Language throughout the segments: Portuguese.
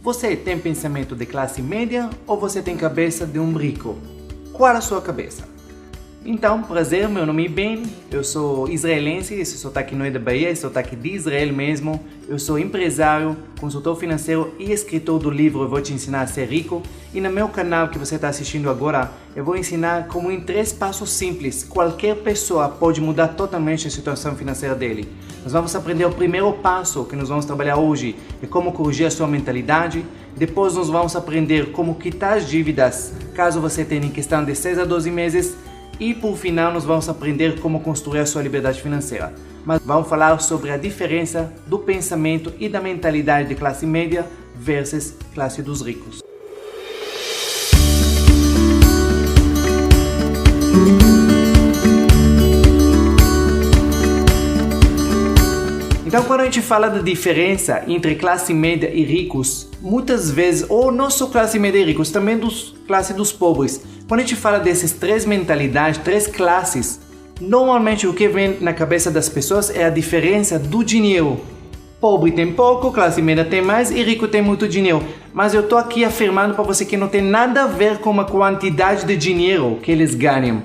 Você tem pensamento de classe média ou você tem cabeça de um rico? Qual a sua cabeça? Então, prazer, meu nome é Ben, eu sou israelense, esse sotaque não é da Bahia, esse sotaque de Israel mesmo. Eu sou empresário, consultor financeiro e escritor do livro Eu Vou Te Ensinar a Ser Rico. E no meu canal que você está assistindo agora, eu vou ensinar como em 3 passos simples, qualquer pessoa pode mudar totalmente a situação financeira dele. Nós vamos aprender o primeiro passo que nós vamos trabalhar hoje, é como corrigir a sua mentalidade. Depois nós vamos aprender como quitar as dívidas, caso você tenha em questão de 6 a 12 meses. E por final nós vamos aprender como construir a sua liberdade financeira. Mas vamos falar sobre a diferença do pensamento e da mentalidade de classe média versus classe dos ricos. Então, quando a gente fala da diferença entre classe média e ricos, muitas vezes, ou não só classe média e ricos, também classe dos pobres, quando a gente fala dessas 3 mentalidades, 3 classes, normalmente o que vem na cabeça das pessoas é a diferença do dinheiro. Pobre tem pouco, classe média tem mais e rico tem muito dinheiro. Mas eu estou aqui afirmando para você que não tem nada a ver com a quantidade de dinheiro que eles ganham.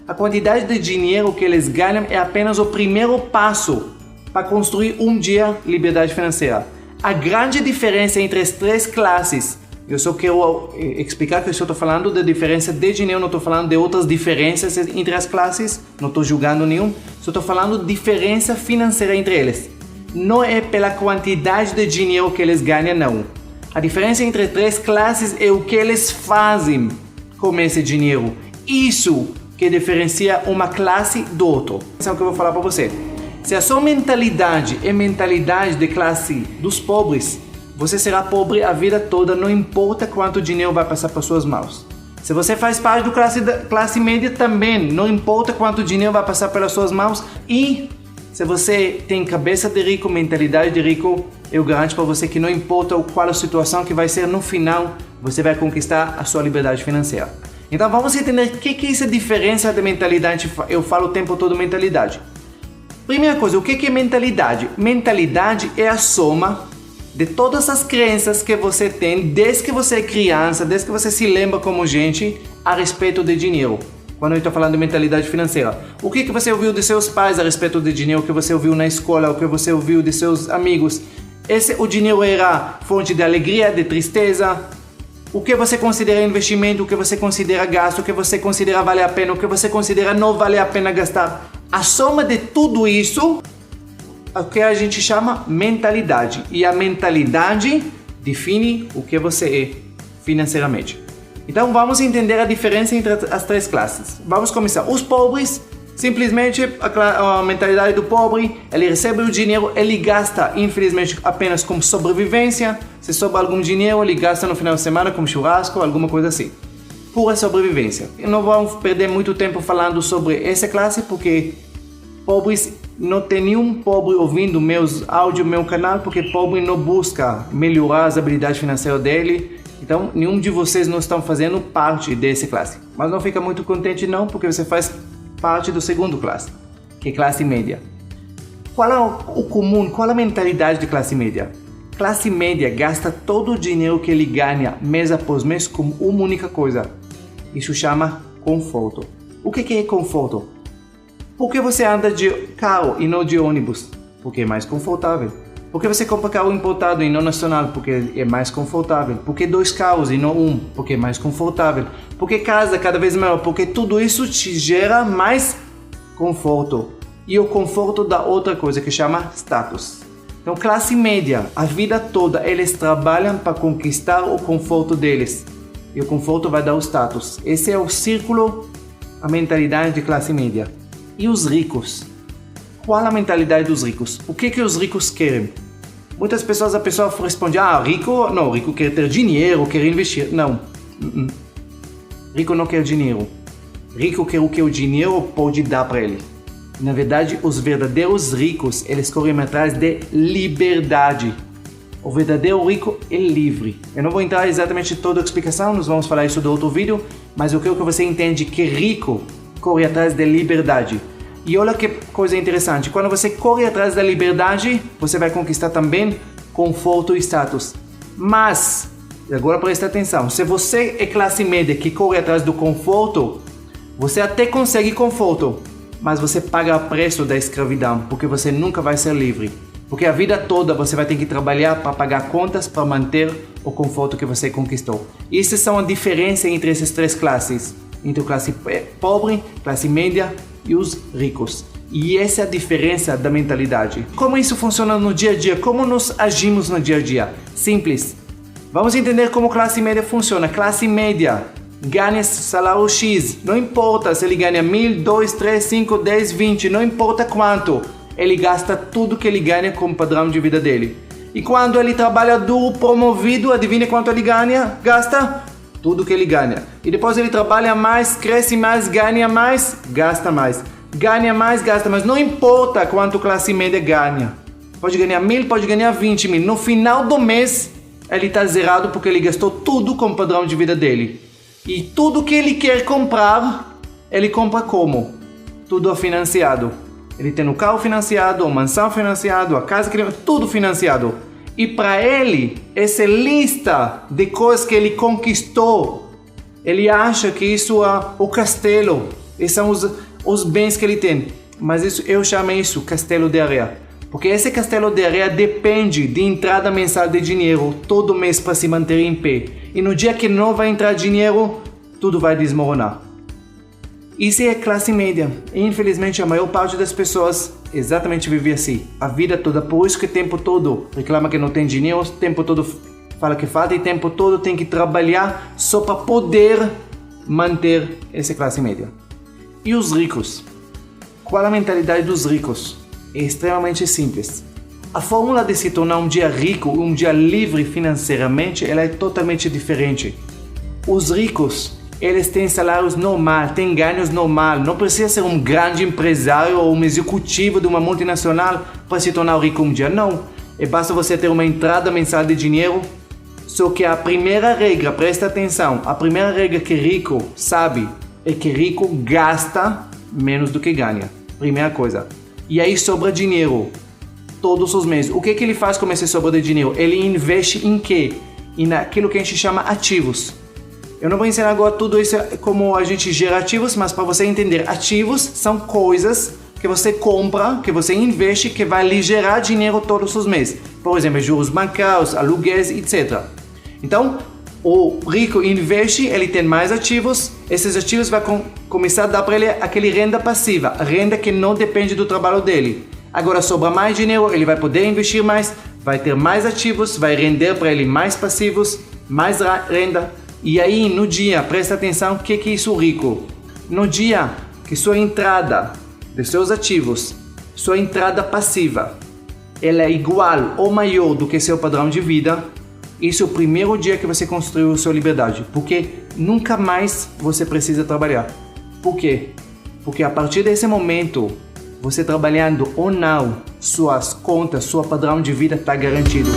A quantidade de dinheiro que eles ganham é apenas o primeiro passo para construir um dia liberdade financeira. A grande diferença entre as 3 classes, eu só quero explicar que eu estou falando da diferença de dinheiro, não estou falando de outras diferenças entre as classes, não estou julgando nenhum, só estou falando de diferença financeira entre eles. Não é pela quantidade de dinheiro que eles ganham, não. A diferença entre 3 classes é o que eles fazem com esse dinheiro. Isso que diferencia uma classe do outro. Isso é o que eu vou falar para você. Se a sua mentalidade é mentalidade de classe dos pobres, você será pobre a vida toda, não importa quanto dinheiro vai passar por suas mãos. Se você faz parte do classe média também, não importa quanto dinheiro vai passar pelas suas mãos. E se você tem cabeça de rico, mentalidade de rico, eu garanto para você que não importa qual a situação que vai ser no final, você vai conquistar a sua liberdade financeira. Então vamos entender o que é essa diferença de mentalidade. Eu falo o tempo todo mentalidade. Primeira coisa, o que é mentalidade? Mentalidade é a soma de todas as crenças que você tem desde que você é criança, desde que você se lembra como gente, a respeito de dinheiro. Quando eu estou falando de mentalidade financeira. O que você ouviu de seus pais a respeito de dinheiro, o que você ouviu na escola, o que você ouviu de seus amigos. O dinheiro era fonte de alegria, de tristeza. O que você considera investimento, o que você considera gasto, o que você considera vale a pena, o que você considera não vale a pena gastar. A soma de tudo isso é o que a gente chama mentalidade. E a mentalidade define o que você é financeiramente. Então vamos entender a diferença entre as 3 classes. Vamos começar. Os pobres, simplesmente a mentalidade do pobre, ele recebe o dinheiro, ele gasta infelizmente apenas como sobrevivência. Se sobra algum dinheiro, ele gasta no final de semana como churrasco, alguma coisa assim. Pura sobrevivência. E não vamos perder muito tempo falando sobre essa classe, porque pobres, não tem nenhum pobre ouvindo meus áudios, meu canal, porque pobre não busca melhorar as habilidades financeiras dele. Então, nenhum de vocês não estão fazendo parte dessa classe. Mas não fica muito contente não, porque você faz parte do segundo classe, que é classe média. Qual é o comum, qual é a mentalidade de classe média? Classe média gasta todo o dinheiro que ele ganha mês após mês com uma única coisa. Isso chama conforto. O que é conforto? Por que você anda de carro e não de ônibus? Porque é mais confortável. Por que você compra carro importado e não nacional? Porque é mais confortável. Por que 2 carros e não 1? Porque é mais confortável. Por que casa cada vez maior? Porque tudo isso te gera mais conforto. E o conforto dá outra coisa que chama status. Então, classe média, a vida toda, eles trabalham para conquistar o conforto deles. E o conforto vai dar o status. Esse é o círculo, a mentalidade de classe média. E os ricos? Qual a mentalidade dos ricos? O que os ricos querem? Muitas pessoas, a pessoa responde, rico, não, rico quer ter dinheiro, quer investir. Não. Rico não quer dinheiro. Rico quer o que o dinheiro pode dar para ele. Na verdade, os verdadeiros ricos, eles correm atrás de liberdade. O verdadeiro rico é livre. Eu não vou entrar exatamente em toda a explicação, nós vamos falar isso do outro vídeo, mas eu quero que você entenda que rico corre atrás de liberdade. E olha que coisa interessante, quando você corre atrás da liberdade, você vai conquistar também conforto e status. Mas, e agora presta atenção, se você é classe média que corre atrás do conforto, você até consegue conforto, mas você paga o preço da escravidão, porque você nunca vai ser livre. Porque a vida toda você vai ter que trabalhar para pagar contas, para manter o conforto que você conquistou. E essas são a diferença entre essas três classes, entre a classe pobre, classe média e os ricos. E essa é a diferença da mentalidade. Como isso funciona no dia a dia? Como nós agimos no dia a dia? Simples. Vamos entender como classe média funciona. Classe média ganha salário X. Não importa se ele ganha 1.000, 2, 3, 5, 10, 20. Não importa quanto. Ele gasta tudo que ele ganha como padrão de vida dele. E quando ele trabalha duro, promovido, adivinha quanto ele ganha? Gasta tudo que ele ganha. E depois ele trabalha mais, cresce mais, ganha mais, gasta mais. Ganha mais, gasta mais. Não importa quanto classe média ganha. Pode ganhar 1.000, pode ganhar 20 mil. No final do mês, ele está zerado porque ele gastou tudo com o padrão de vida dele. E tudo que ele quer comprar, ele compra como? Tudo financiado. Ele tem o carro financiado, a mansão financiado, a casa que ele... tudo financiado. E para ele, essa lista de coisas que ele conquistou, ele acha que isso é o castelo. Esses são os bens que ele tem. Mas isso, eu chamo isso castelo de areia. Porque esse castelo de areia depende de entrada mensal de dinheiro todo mês para se manter em pé. E no dia que não vai entrar dinheiro, tudo vai desmoronar. Isso é classe média. E infelizmente a maior parte das pessoas exatamente vive assim. A vida toda. Por isso que o tempo todo reclama que não tem dinheiro, o tempo todo fala que falta e o tempo todo tem que trabalhar só para poder manter essa classe média. E os ricos? Qual a mentalidade dos ricos? É extremamente simples. A fórmula de se tornar um dia rico e um dia livre financeiramente, ela é totalmente diferente. Os ricos, eles têm salários normais, têm ganhos normais. Não precisa ser um grande empresário ou um executivo de uma multinacional para se tornar rico um dia. Não. Basta você ter uma entrada mensal de dinheiro. Só que a primeira regra, presta atenção, a primeira regra que rico sabe é que rico gasta menos do que ganha. Primeira coisa. E aí sobra dinheiro todos os meses. O que ele faz com esse sobra de dinheiro? Ele investe em quê? E naquilo que a gente chama ativos. Eu não vou ensinar agora tudo isso como a gente gera ativos, mas para você entender, ativos são coisas que você compra, que você investe, que vai lhe gerar dinheiro todos os meses. Por exemplo, juros bancários, aluguéis, etc. Então, o rico investe, ele tem mais ativos, esses ativos vão começar a dar para ele aquele renda passiva, renda que não depende do trabalho dele. Agora sobra mais dinheiro, ele vai poder investir mais, vai ter mais ativos, vai render para ele mais passivos, mais renda. E aí, no dia, presta atenção, o que é isso rico? No dia que sua entrada de seus ativos, sua entrada passiva, ela é igual ou maior do que seu padrão de vida, esse é o primeiro dia que você construiu a sua liberdade. Porque nunca mais você precisa trabalhar. Por quê? Porque a partir desse momento, você trabalhando ou não, suas contas, seu padrão de vida está garantido.